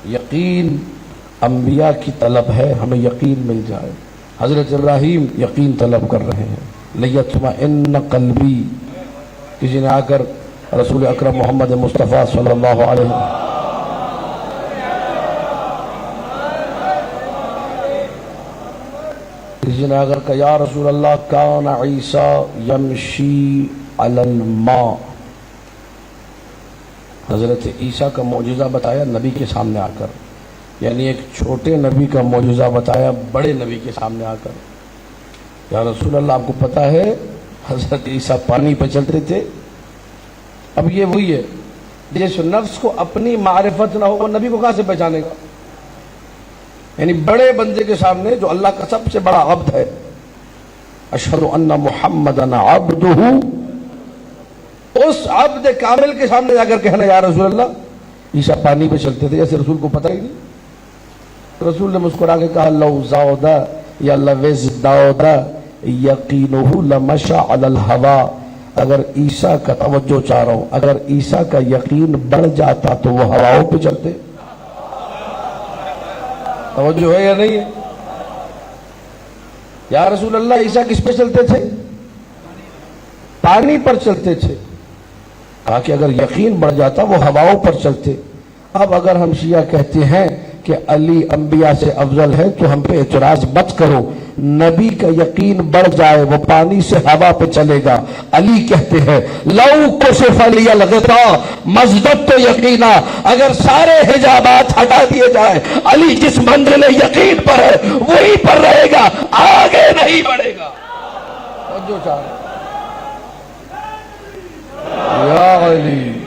یقین انبیاء کی طلب ہے، ہمیں یقین مل جائے۔ حضرت ابراہیم یقین طلب کر رہے ہیں، لیطمئن قلبی۔ کسی نے آ کر رسول اکرم محمد مصطفیٰ صلی اللہ علیہ وسلم کسی نے اگر کہا یا رسول اللہ کان عیسیٰ یمشی علی الماء، حضرت عیسیٰ کا معجزہ بتایا نبی کے سامنے آ کر، یعنی ایک چھوٹے نبی کا معجزہ بتایا بڑے نبی کے سامنے آ کر۔ یا رسول اللہ آپ کو پتہ ہے حضرت عیسیٰ پانی پہ چلتے تھے۔ اب یہ وہی ہے، جس نفس کو اپنی معرفت نہ ہو وہ نبی کو کہاں سے پہچانے گا؟ یعنی بڑے بندے کے سامنے جو اللہ کا سب سے بڑا عبد ہے، اشہد ان محمدن عبدہ، اس عبد کامل کے سامنے جا کر کہنا یا رسول اللہ عیسیٰ پانی پہ چلتے تھے، جیسے رسول کو پتہ ہی نہیں۔ رسول نے مسکرا کے کہا لو زاؤدہ یا لوز داؤدہ یقینہ لمشى علی الہوا، اگر عیسیٰ کا توجہ چاہ رہا ہوں، اگر عیسیٰ کا یقین بڑھ جاتا تو وہ ہواؤں پہ چلتے۔ توجہ ہے یا نہیں ہے؟ یا رسول اللہ عیسیٰ کس پہ چلتے تھے؟ پانی پر چلتے تھے۔ کہا کہ اگر یقین بڑھ جاتا وہ ہواؤں پر چلتے۔ اب اگر ہم شیعہ کہتے ہیں کہ علی انبیاء سے افضل ہے تو ہم پہ اعتراض مت کرو، نبی کا یقین بڑھ جائے وہ پانی سے ہوا پہ چلے گا۔ علی کہتے ہیں لو کشف لی الغطاء مزددت یقینا، اگر سارے حجابات ہٹا دیے جائے علی جس منزل یقین پر ہے وہی پر رہے گا، آگے نہیں بڑھے گا۔ یا علی